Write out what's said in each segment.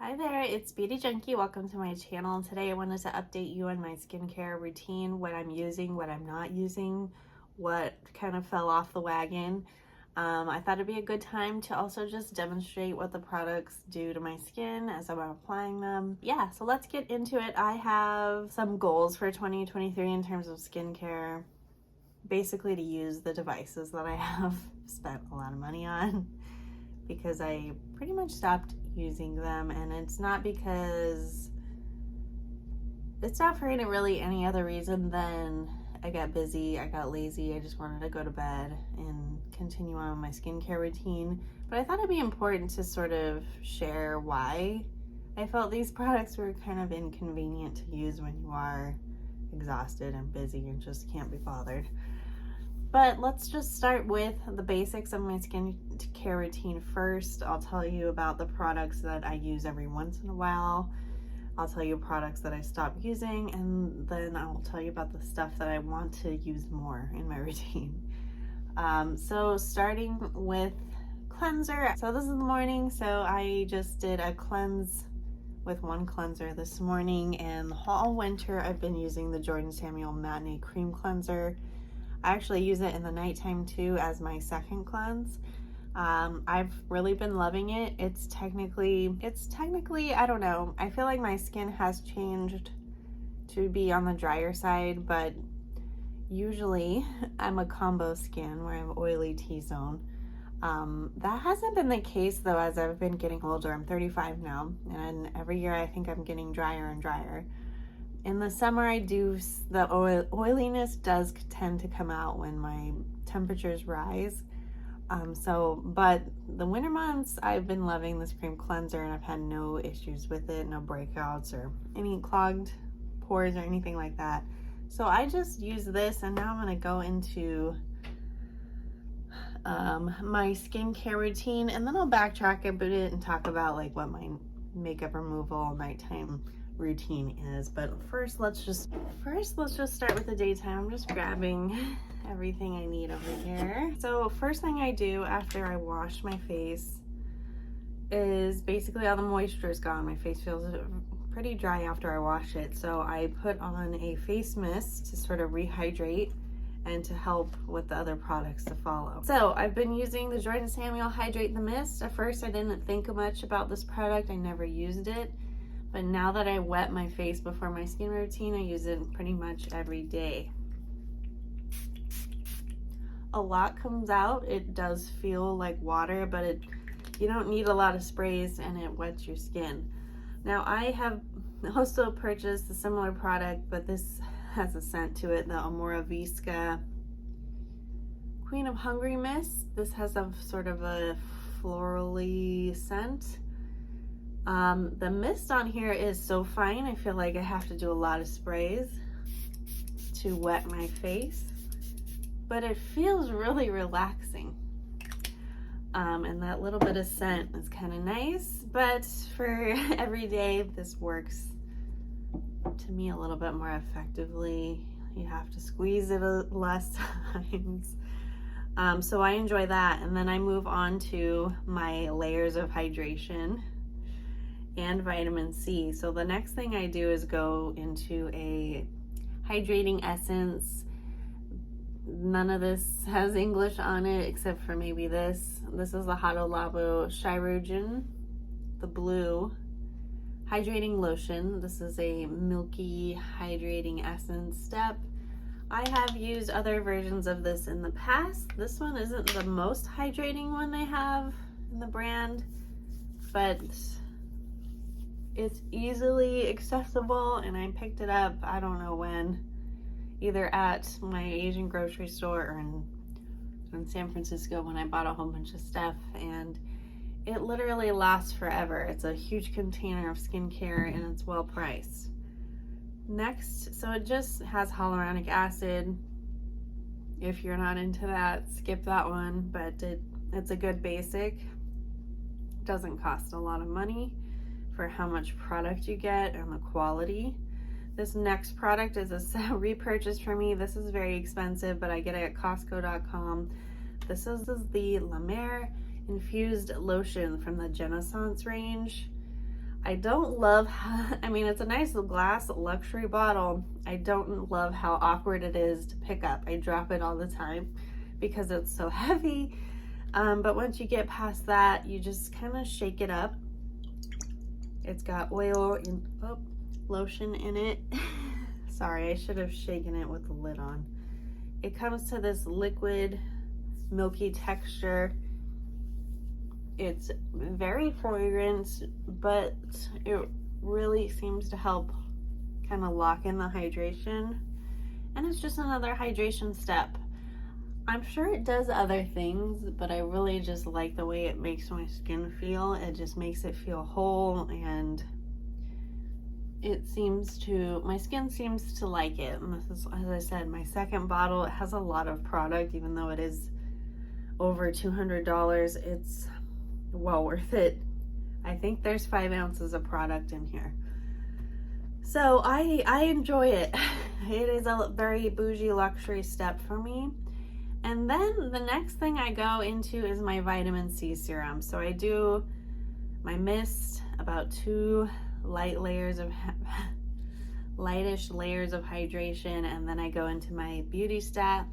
Hi there, it's Beauty Junkie. Welcome to my channel. Today I wanted to update you on my skincare routine, what I'm using, what I'm not using, what kind of fell off the wagon. I thought it'd be a good time to also just demonstrate what the products do to my skin as I'm applying them. Yeah, so let's get into it. I have some goals for 2023 in terms of skincare, basically to use the devices that I have spent a lot of money on because I pretty much stopped using them, and it's not for any really any other reason than I got busy, I got lazy, I just wanted to go to bed and continue on my skincare routine. But I thought it'd be important to sort of share why I felt these products were kind of inconvenient to use when you are exhausted and busy and just can't be bothered. But let's just start with the basics of my skincare routine first. I'll tell you about the products that I use every once in a while. I'll tell you products that I stopped using, and then I'll tell you about the stuff that I want to use more in my routine. So starting with cleanser. So this is the morning, so I just did a cleanse with one cleanser this morning, and all winter I've been using the Jordan Samuel Matinee Cream Cleanser. I actually use it in the nighttime too as my second cleanse. I've really been loving it. It's technically, I don't know. I feel like my skin has changed to be on the drier side, but usually I'm a combo skin where I have oily T-zone. That hasn't been the case though as I've been getting older. I'm 35 now, and every year I think I'm getting drier and drier. In the summer, the oiliness does tend to come out when my temperatures rise. But the winter months, I've been loving this cream cleanser, and I've had no issues with it, no breakouts or any clogged pores or anything like that. So I just use this, and now I'm gonna go into my skincare routine, and then I'll backtrack a bit and talk about like what my makeup removal nighttime routine is. But first let's just start with the daytime. I'm just grabbing everything I need over here. So first thing I do after I wash my face is basically all the moisture is gone. My face feels pretty dry after I wash it, so I put on a face mist to sort of rehydrate and to help with the other products to follow. So I've been using the Jordan Samuel Hydrate the Mist. At first I didn't think much about this product, I never used it. But now that I wet my face before my skin routine, I use it pretty much every day. A lot comes out. It does feel like water, but you don't need a lot of sprays, and it wets your skin. Now I have also purchased a similar product, but this has a scent to it, the Amora Visca Queen of Hungry Mist. This has a sort of a florally scent. The mist on here is so fine, I feel like I have to do a lot of sprays to wet my face, but it feels really relaxing. And that little bit of scent is kind of nice, but for every day this works to me a little bit more effectively. You have to squeeze it less times. So I enjoy that, and then I move on to my layers of hydration and vitamin C. So the next thing I do is go into a hydrating essence. None of this has English on it except for maybe this. This is the Hado Labo Chirurgeon, the blue hydrating lotion. This is a milky hydrating essence step. I have used other versions of this in the past. This one isn't the most hydrating one they have in the brand, but it's easily accessible, and I picked it up, I don't know when, either at my Asian grocery store or in San Francisco when I bought a whole bunch of stuff, and it literally lasts forever. It's a huge container of skincare, and it's well priced. Next, so it just has hyaluronic acid. If you're not into that, skip that one, but it's a good basic. Doesn't cost a lot of money for how much product you get and the quality. This next product is a repurchase for me. This is very expensive, but I get it at Costco.com. This is the La Mer infused lotion from the Genaissance range. I don't love how, I mean, it's a nice glass luxury bottle. I don't love how awkward it is to pick up. I drop it all the time because it's so heavy. But once you get past that, you just kind of shake it up. It's got oil and lotion in it. Sorry, I should have shaken it with the lid on. It comes to this liquid, milky texture. It's very fragrant, but it really seems to help kind of lock in the hydration. And it's just another hydration step. I'm sure it does other things, but I really just like the way it makes my skin feel. It just makes it feel whole, and my skin seems to like it. And this is, as I said, my second bottle. It has a lot of product, even though it is over $200. It's well worth it. I think there's 5 ounces of product in here. So I enjoy it. It is a very bougie luxury step for me. And then the next thing I go into is my vitamin C serum. So I do my mist, about 2 lightish layers of hydration, and then I go into my Beautay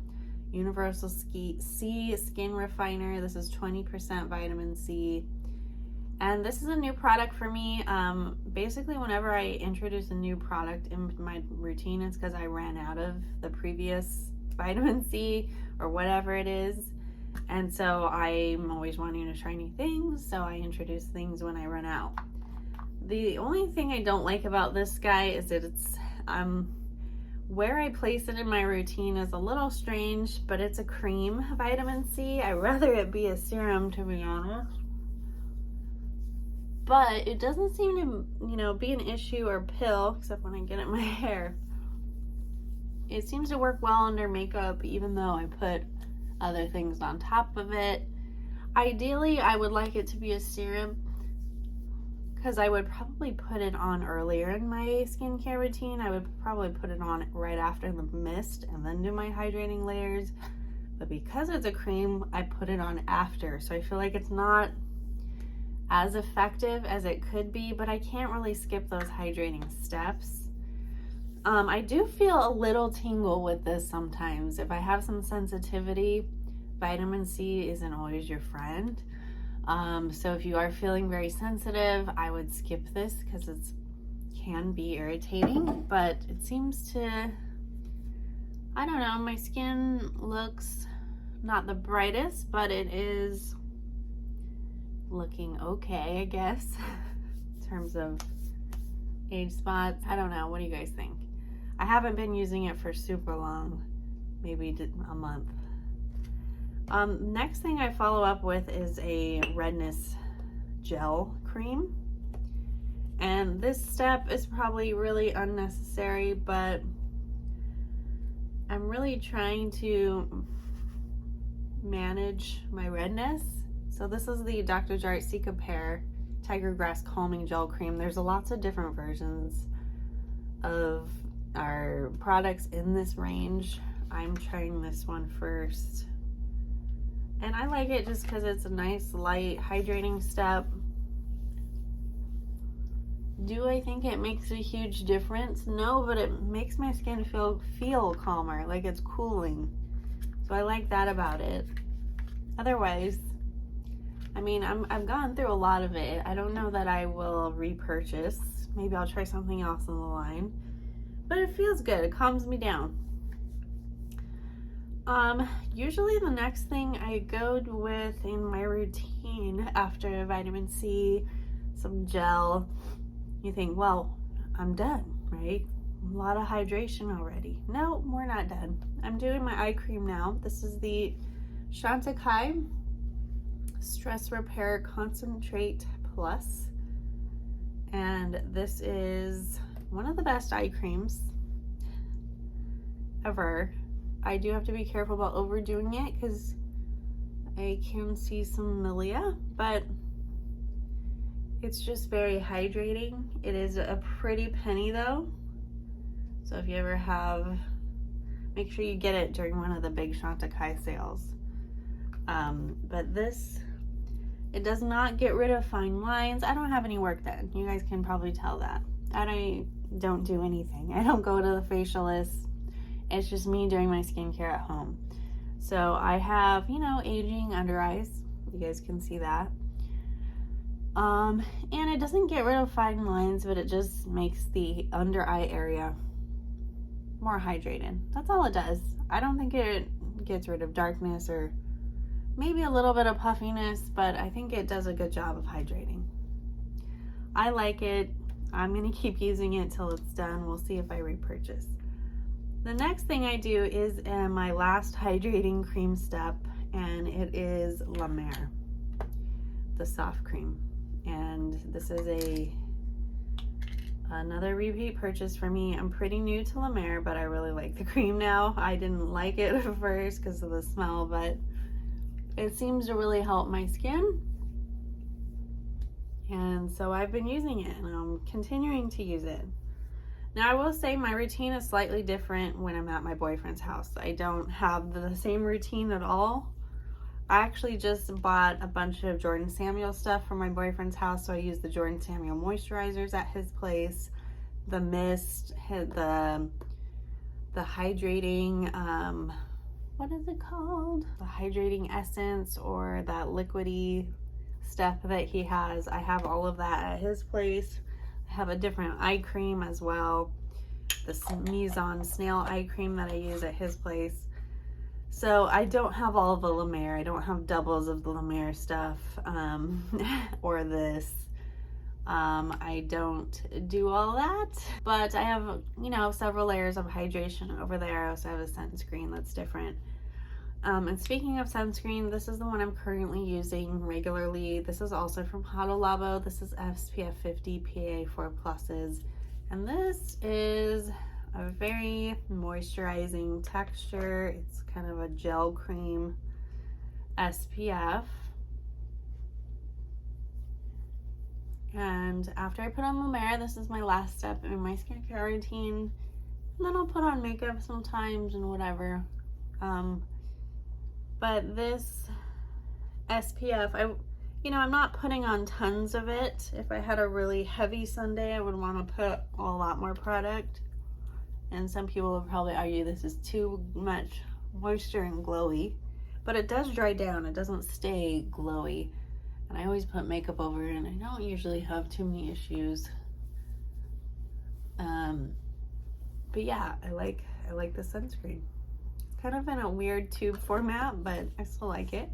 Universal C Skin Refiner. This is 20% vitamin C. And this is a new product for me. Basically, whenever I introduce a new product in my routine, it's because I ran out of the previous vitamin C or whatever it is. And so I'm always wanting to try new things, so I introduce things when I run out. The only thing I don't like about this guy is that it's where I place it in my routine is a little strange, but it's a cream vitamin C. I'd rather it be a serum, to be honest. But it doesn't seem to, be an issue or pill, except when I get it in my hair. It seems to work well under makeup, even though I put other things on top of it. Ideally, I would like it to be a serum, because I would probably put it on earlier in my skincare routine. I would probably put it on right after the mist and then do my hydrating layers. But because it's a cream, I put it on after. So I feel like it's not as effective as it could be, but I can't really skip those hydrating steps. I do feel a little tingle with this sometimes. If I have some sensitivity, vitamin C isn't always your friend. So if you are feeling very sensitive, I would skip this because it can be irritating, but it seems to, I don't know, my skin looks not the brightest, but it is looking okay, I guess, in terms of age spots. I don't know. What do you guys think? I haven't been using it for super long, maybe a month. Next thing I follow up with is a redness gel cream. And this step is probably really unnecessary, but I'm really trying to manage my redness. So this is the Dr. Jart Cica Pear Tiger Grass Calming Gel Cream. There's lots of different versions of our products in this range. I'm trying this one first. And I like it just because it's a nice, light, hydrating step. Do I think it makes a huge difference? No, but it makes my skin feel calmer, like it's cooling. So I like that about it. Otherwise, I mean, I've gone through a lot of it. I don't know that I will repurchase. Maybe I'll try something else in the line. But it feels good. It calms me down. Usually the next thing I go with in my routine after vitamin C, some gel, you think, well, I'm done, right? A lot of hydration already. No, we're not done. I'm doing my eye cream now. This is the Junkay Stress Repair Concentrate Plus. And this is one of the best eye creams ever. I do have to be careful about overdoing it because I can see some milia, but it's just very hydrating. It is a pretty penny though. So if you ever have, make sure you get it during one of the big Junkay sales. But this It does not get rid of fine lines. I don't have any work done. You guys can probably tell that. I don't do anything. I don't go to the facialist. It's just me doing my skincare at home. So I have, you know, aging under eyes. You guys can see that. And it doesn't get rid of fine lines, but it just makes the under eye area more hydrated. That's all it does. I don't think it gets rid of darkness or maybe a little bit of puffiness, but I think it does a good job of hydrating. I like it. I'm gonna keep using it till it's done. We'll see if I repurchase. The next thing I do is my last hydrating cream step, and it is La Mer, the soft cream. And this is another repeat purchase for me. I'm pretty new to La Mer, but I really like the cream now. I didn't like it at first because of the smell, but it seems to really help my skin. And so I've been using it, and I'm continuing to use it. Now I will say my routine is slightly different when I'm at my boyfriend's house. I don't have the same routine at all. I actually just bought a bunch of Jordan Samuel stuff from my boyfriend's house, so I use the Jordan Samuel moisturizers at his place, the mist, the hydrating, what is it called? The hydrating essence, or that liquidy stuff that he has. I have all of that at his place. I have a different eye cream as well, the Mise-en Snail eye cream that I use at his place. So I don't have all of the La Mer. I don't have doubles of the La Mer stuff, or this. I don't do all that, but I have, you know, several layers of hydration over there. I also have a sunscreen that's different. And speaking of sunscreen, this is the one I'm currently using regularly. This is also from Hado Labo. This is SPF 50 PA4+, and this is a very moisturizing texture. It's kind of a gel cream SPF. And after I put on La Mer, this is my last step in my skincare routine. And then I'll put on makeup sometimes and whatever. But this SPF, I'm not putting on tons of it. If I had a really heavy Sunday, I would want to put a lot more product. And some people would probably argue this is too much moisture and glowy, but it does dry down. It doesn't stay glowy. And I always put makeup over it, and I don't usually have too many issues. But yeah, I like the sunscreen. Kind of in a weird tube format, but I still like it.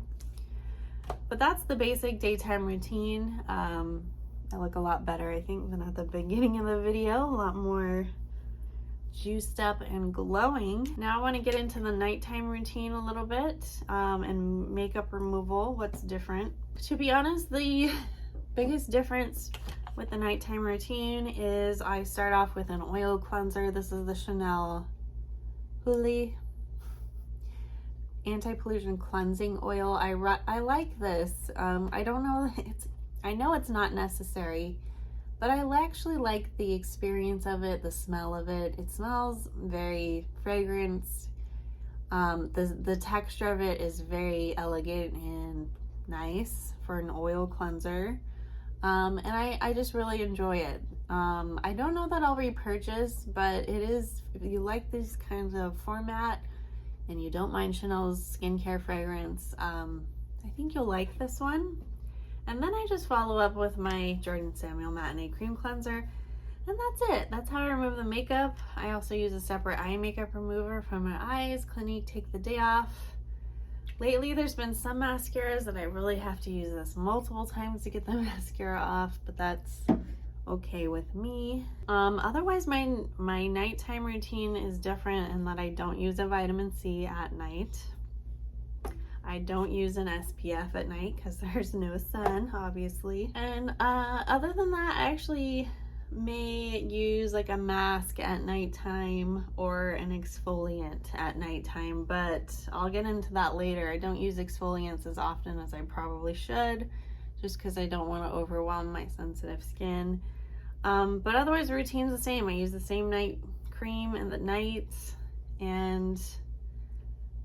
But that's the basic daytime routine. I look a lot better, I think, than at the beginning of the video. A lot more juiced up and glowing. Now I want to get into the nighttime routine a little bit, and makeup removal. What's different? To be honest, the biggest difference with the nighttime routine is I start off with an oil cleanser. This is the Chanel Hoolie Anti-Pollution Cleansing Oil. I like this. I don't know, I know it's not necessary, but I actually like the experience of it, the smell of it. It smells very fragrant. The texture of it is very elegant and nice for an oil cleanser. And I just really enjoy it. I don't know that I'll repurchase, but it is, if you like these kinds of format and you don't mind Chanel's skincare fragrance, I think you'll like this one. And then I just follow up with my Jordan Samuel Matinee Cream Cleanser, and that's it. That's how I remove the makeup. I also use a separate eye makeup remover for my eyes. Clinique Take the Day Off. Lately, there's been some mascaras that I really have to use this multiple times to get the mascara off, but that's okay with me. Otherwise, my nighttime routine is different in that I don't use a vitamin C at night. I don't use an SPF at night because there's no sun, obviously. And other than that, I actually may use like a mask at nighttime or an exfoliant at nighttime, but I'll get into that later. I don't use exfoliants as often as I probably should, just because I don't want to overwhelm my sensitive skin. But otherwise, the routine's the same. I use the same night cream in the nights, and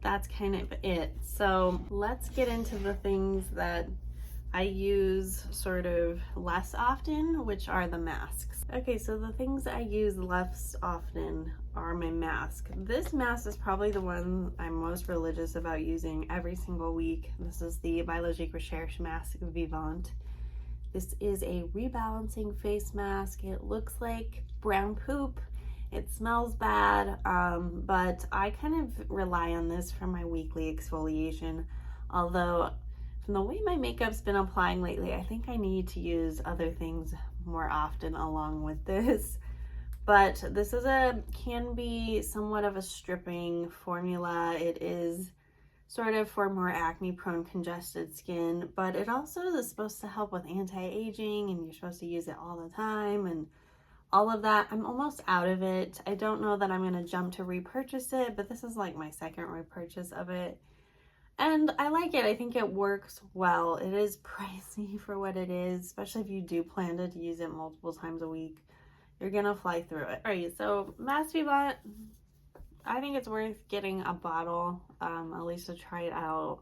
that's kind of it. So let's get into the things that I use sort of less often, which are the masks. Okay, so the things I use less often are my mask. This mask is probably the one I'm most religious about using every single week. This is the Biologique Recherche Mask Vivant. This is a rebalancing face mask. It looks like brown poop. It smells bad, but I kind of rely on this for my weekly exfoliation. Although from the way my makeup's been applying lately, I think I need to use other things more often along with this. But this can be somewhat of a stripping formula. It is sort of for more acne-prone, congested skin, but it also is supposed to help with anti-aging, and you're supposed to use it all the time and all of that. I'm almost out of it. I don't know that I'm going to jump to repurchase it, but this is like my second repurchase of it. And I like it. I think it works well. It is pricey for what it is, especially if you do plan to use it multiple times a week. You're going to fly through it. All right, so Mask Vivant, I think it's worth getting a bottle, at least to try it out.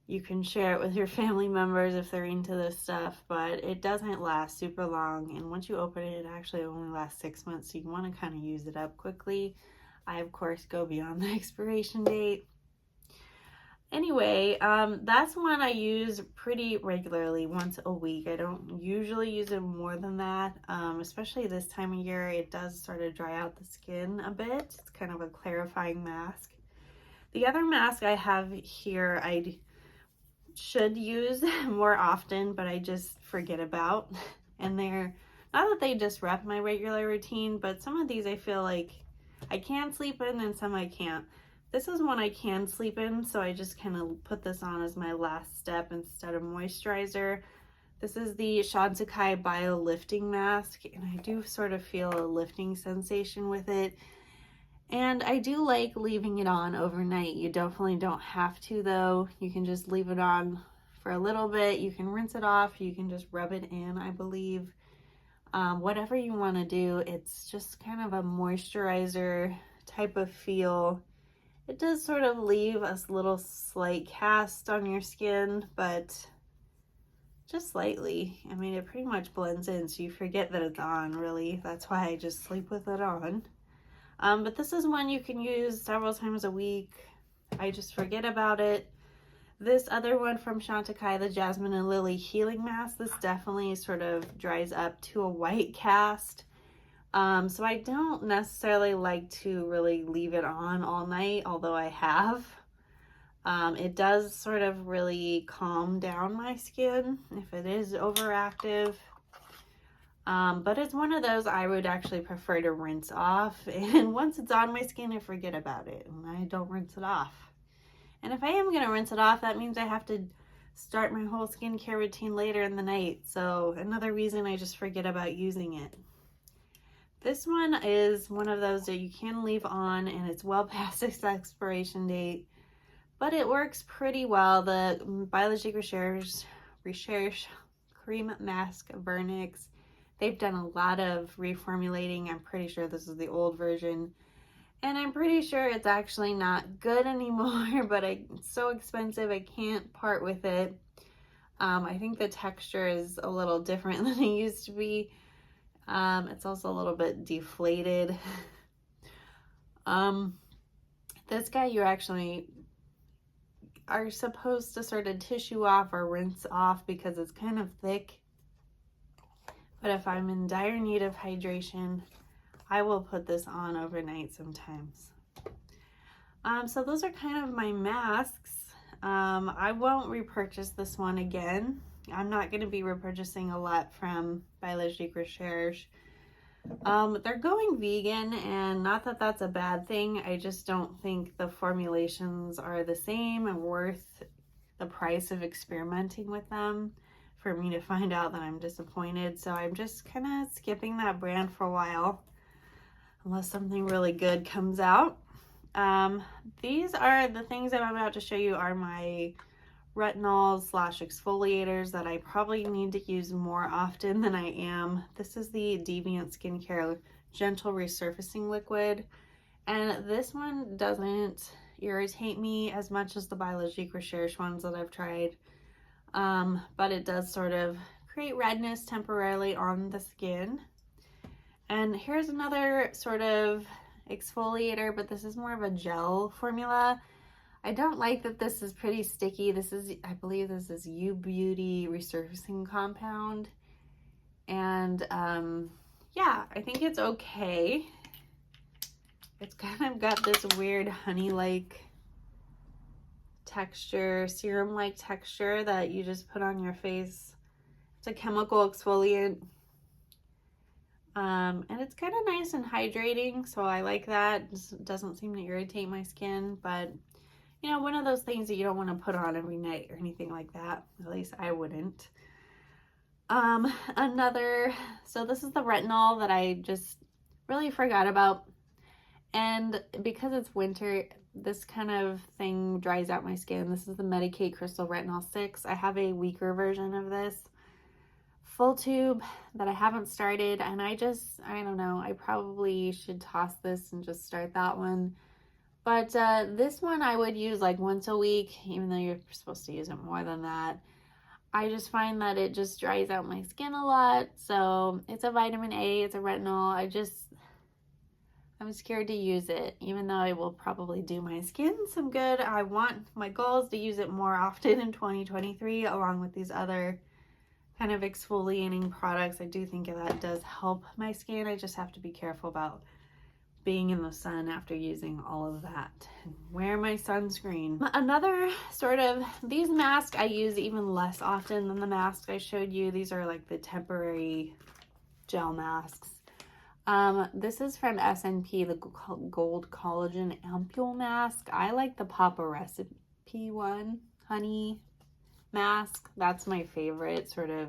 You can share it with your family members if they're into this stuff, but it doesn't last super long. And once you open it, it actually only lasts 6 months, so you want to kind of use it up quickly. I, of course, go beyond the expiration date. Anyway, that's one I use pretty regularly, once a week. I don't usually use it more than that, especially this time of year. It does sort of dry out the skin a bit. It's kind of a clarifying mask. The other mask I have here, I should use more often, but I just forget about. And they're, not that they disrupt my regular routine, but some of these I feel like I can sleep in and some I can't. This is one I can sleep in, so I just kind of put this on as my last step instead of moisturizer. This is the Junkay Bio Lifting Mask, and I do sort of feel a lifting sensation with it. And I do like leaving it on overnight. You definitely don't have to, though. You can just leave it on for a little bit. You can rinse it off. You can just rub it in, I believe. Whatever you want to do. It's just kind of a moisturizer type of feel. It does sort of leave a little slight cast on your skin, but just slightly. I mean, it pretty much blends in, so you forget that it's on, really. That's why I just sleep with it on. But this is one you can use several times a week. I just forget about it. This other one from Junkay, the Jasmine and Lily Healing Mask, this definitely sort of dries up to a white cast. So I don't necessarily like to really leave it on all night, although I have. It does sort of really calm down my skin if it is overactive. But it's one of those I would actually prefer to rinse off. And once it's on my skin, I forget about it and I don't rinse it off. And if I am going to rinse it off, that means I have to start my whole skincare routine later in the night. So another reason I just forget about using it. This one is one of those that you can leave on and it's well past its expiration date, but it works pretty well. The Biologique Recherche Cream Mask Vernix, they've done a lot of reformulating. I'm pretty sure this is the old version, and I'm pretty sure it's actually not good anymore, but it's so expensive I can't part with it. I think the texture is a little different than it used to be. It's also a little bit deflated. This guy you actually are supposed to sort of tissue off or rinse off because it's kind of thick. But if I'm in dire need of hydration, I will put this on overnight sometimes. So those are kind of my masks. I won't repurchase this one again. I'm not going to be repurchasing a lot from Biologique Recherche. They're going vegan, and not that that's a bad thing. I just don't think the formulations are the same and worth the price of experimenting with them for me to find out that I'm disappointed. So I'm just kind of skipping that brand for a while unless something really good comes out. These are the things that I'm about to show you are my retinols / exfoliators that I probably need to use more often than I am. This is the Deviant Skincare Gentle Resurfacing Liquid, and this one doesn't irritate me as much as the Biologique Recherche ones that I've tried. but it does sort of create redness temporarily on the skin. And here's another sort of exfoliator, but this is more of a gel formula. I don't like that this is pretty sticky. This is, I believe this is Beauty resurfacing compound. And yeah, I think it's okay. It's kind of got this weird honey-like texture, serum-like texture that you just put on your face. It's a chemical exfoliant. And it's kind of nice and hydrating, so I like that. It doesn't seem to irritate my skin, but you know, one of those things that you don't want to put on every night or anything like that. At least I wouldn't. So this is the retinol that I just really forgot about. And because it's winter, this kind of thing dries out my skin. This is the Medicate Crystal Retinol 6. I have a weaker version of this full tube that I haven't started, and I don't know, I probably should toss this and just start that one. But this one I would use like once a week, even though you're supposed to use it more than that. I just find that it just dries out my skin a lot. So it's a vitamin A, it's a retinol. I'm scared to use it, even though it will probably do my skin some good. My goal is to use it more often in 2023, along with these other kind of exfoliating products. I do think that does help my skin. I just have to be careful about being in the sun after using all of that. Wear my sunscreen. Another sort of, these masks I use even less often than the mask I showed you. These are like the temporary gel masks. This is from S&P, the Gold Collagen Ampule Mask. I like the Papa Recipe one, honey mask. That's my favorite sort of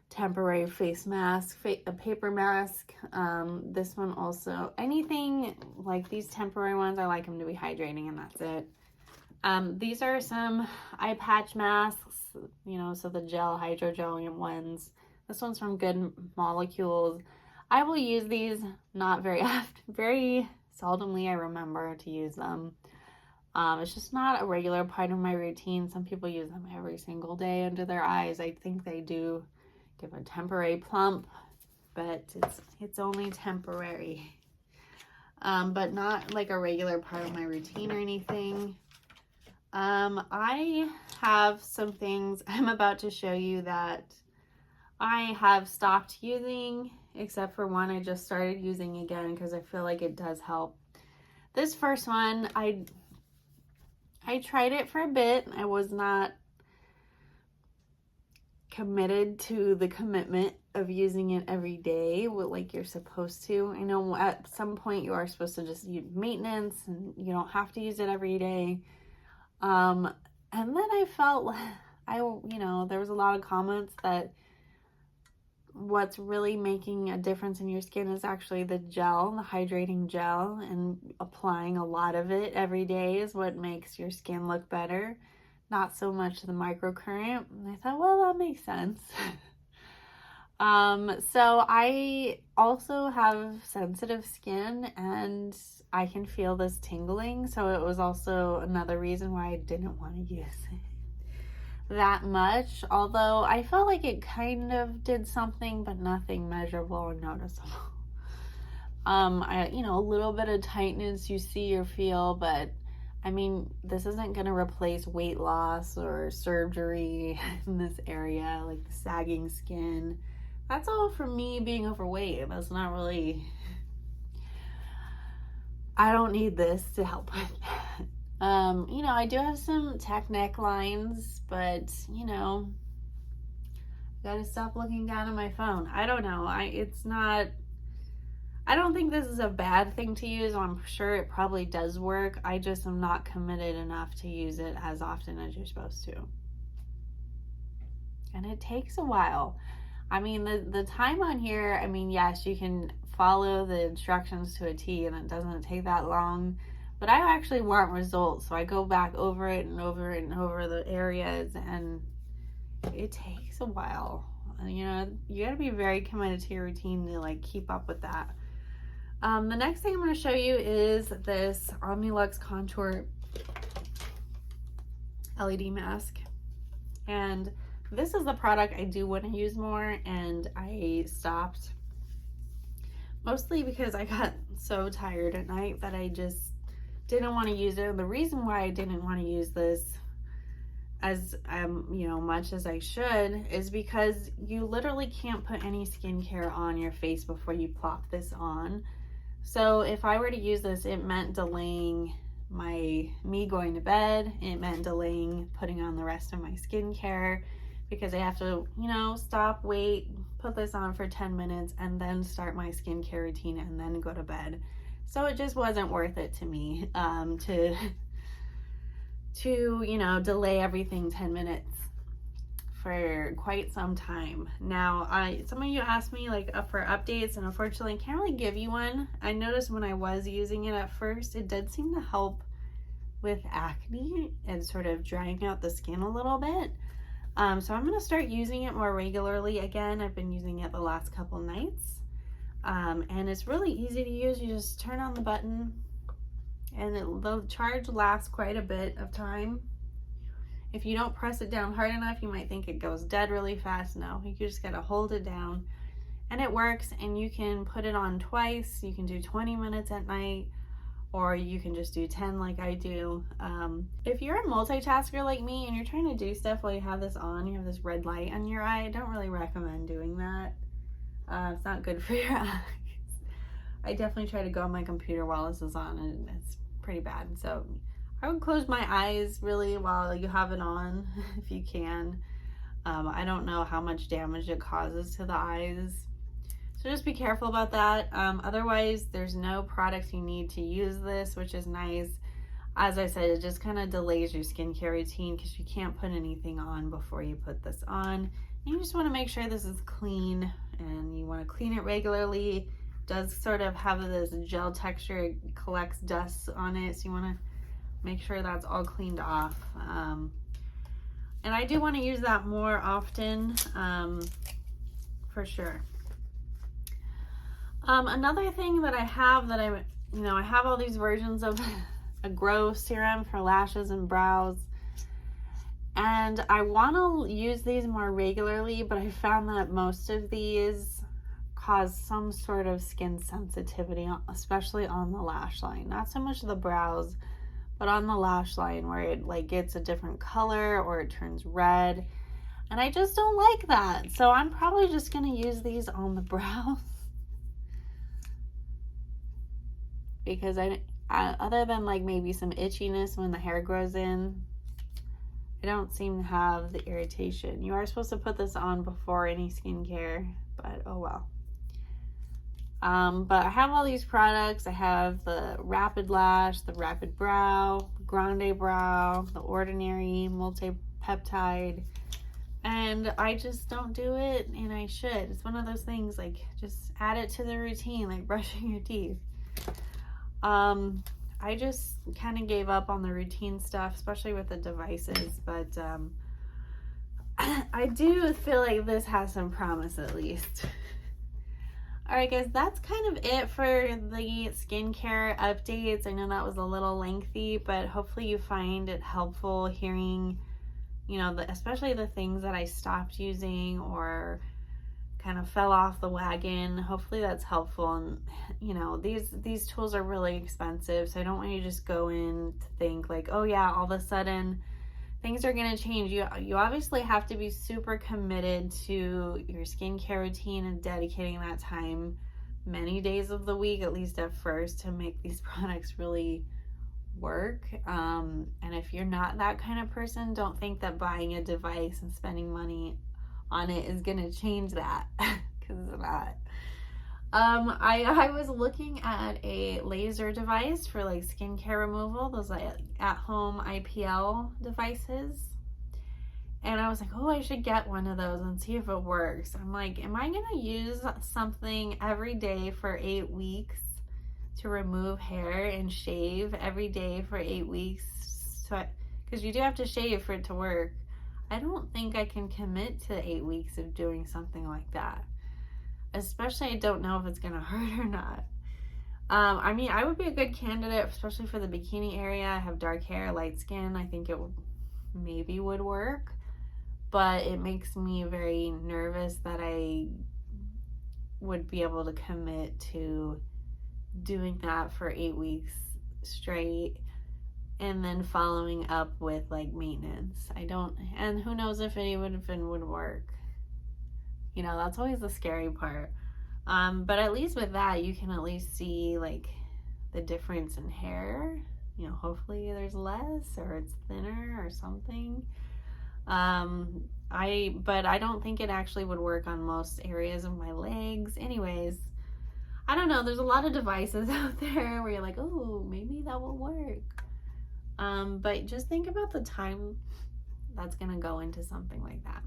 temporary face mask, a paper mask. This one also, anything like these temporary ones, I like them to be hydrating, and that's it. These are some eye patch masks, you know, so the gel, hydrogel ones. This one's from Good Molecules. I will use these not very often, very seldomly I remember to use them. It's just not a regular part of my routine. Some people use them every single day under their eyes. I think they do give a temporary plump, but it's only temporary. But not like a regular part of my routine or anything. I have some things I'm about to show you that I have stopped using, except for one I just started using again because I feel like it does help. This first one, I tried it for a bit. I was not committed to the commitment of using it every day like you're supposed to. I know at some point you are supposed to just use maintenance and you don't have to use it every day. And then I felt, there was a lot of comments that what's really making a difference in your skin is actually the gel, the hydrating gel, and applying a lot of it every day is what makes your skin look better, not so much the microcurrent. And I thought, well, that makes sense. So I also have sensitive skin and I can feel this tingling, so it was also another reason why I didn't want to use it that much, although I felt like it kind of did something, but nothing measurable or noticeable. A little bit of tightness you see or feel, but I mean, this isn't going to replace weight loss or surgery in this area, like the sagging skin. That's all from me being overweight. That's not really, I don't need this to help with that. I do have some tech necklines, but gotta stop looking down at my phone. I don't know. I don't think this is a bad thing to use. I'm sure it probably does work. I just am not committed enough to use it as often as you're supposed to. And it takes a while. I mean, the time on here, I mean, yes, you can follow the instructions to a T and it doesn't take that long. But I actually want results, so I go back over it and over it and over the areas, and it takes a while. You gotta be very committed to your routine to like keep up with that. The next thing I'm going to show you is this Omnilux Contour LED mask. And this is the product I do want to use more, and I stopped mostly because I got so tired at night that I just didn't want to use it. And the reason why I didn't want to use this as much as I should is because you literally can't put any skincare on your face before you plop this on. So if I were to use this, it meant delaying me going to bed. It meant delaying putting on the rest of my skincare, because I have to, stop, wait, put this on for 10 minutes, and then start my skincare routine and then go to bed. So it just wasn't worth it to me to delay everything 10 minutes for quite some time. Now, some of you asked me for updates, and unfortunately I can't really give you one. I noticed when I was using it at first, it did seem to help with acne and sort of drying out the skin a little bit. So I'm going to start using it more regularly again. I've been using it the last couple nights. And it's really easy to use. You just turn on the button, and the charge lasts quite a bit of time. If you don't press it down hard enough, you might think it goes dead really fast. No, you just gotta hold it down, and it works. And you can put it on twice. You can do 20 minutes at night, or you can just do 10 like I do. If you're a multitasker like me and you're trying to do stuff while you have this on, you have this red light on your eye, I don't really recommend doing that. It's not good for your eyes. I definitely try to go on my computer while this is on, and it's pretty bad. So I would close my eyes really while you have it on if you can. I don't know how much damage it causes to the eyes, so just be careful about that. Otherwise, there's no products you need to use this, which is nice. As I said, it just kind of delays your skincare routine because you can't put anything on before you put this on. You just want to make sure this is clean, and you want to clean it regularly. It does sort of have this gel texture, it collects dust on it, so you want to make sure that's all cleaned off. And I do want to use that more often, for sure. Another thing that I have that I have all these versions of a Grow serum for lashes and brows, and I want to use these more regularly, but I found that most of these cause some sort of skin sensitivity, especially on the lash line. Not so much the brows, but on the lash line, where it gets a different color or it turns red, and I just don't like that. So I'm probably just going to use these on the brows, because I other than maybe some itchiness when the hair grows in, I don't seem to have the irritation. You are supposed to put this on before any skincare, but oh well. But I have all these products. I have the Rapid Lash, the Rapid Brow, Grande Brow, the Ordinary Multi-Peptide, and I just don't do it, and I should. It's one of those things, just add it to the routine, like brushing your teeth. I just kind of gave up on the routine stuff, especially with the devices, but I do feel like this has some promise at least. Alright guys, that's kind of it for the skincare updates. I know that was a little lengthy, but hopefully you find it helpful hearing, especially the things that I stopped using or kind of fell off the wagon. Hopefully that's helpful. And these tools are really expensive, so I don't want you to just go in to think oh yeah, all of a sudden things are going to change. You obviously have to be super committed to your skincare routine and dedicating that time many days of the week, at least at first, to make these products really work. And if you're not that kind of person, don't think that buying a device and spending money on it is going to change that, because it's not. I was looking at a laser device for skincare removal, those at-home IPL devices, and I was like, oh, I should get one of those and see if it works. I'm like, am I gonna use something every day for 8 weeks to remove hair and shave every day for 8 weeks? Because you do have to shave for it to work. I don't think I can commit to 8 weeks of doing something like that. Especially, I don't know if it's gonna hurt or not. I mean, I would be a good candidate, especially for the bikini area. I have dark hair, light skin. I think it maybe would work. but it makes me very nervous that I would be able to commit to doing that for 8 weeks straight and then following up with like maintenance. And who knows if it even would work. You know, that's always the scary part. But at least with that, you can at least see like the difference in hair. You know, hopefully there's less or it's thinner or something. But I don't think it actually would work on most areas of my legs. Anyways, I don't know. There's a lot of devices out there where you're like, oh, maybe that will work. But just think about the time that's gonna go into something like that.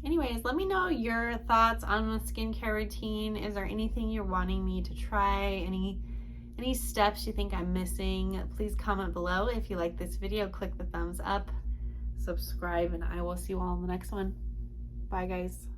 Anyways, let me know your thoughts on the skincare routine. Is there anything you're wanting me to try? Any steps you think I'm missing? Please comment below. If you like this video, click the thumbs up, subscribe, and I will see you all in the next one. Bye, guys.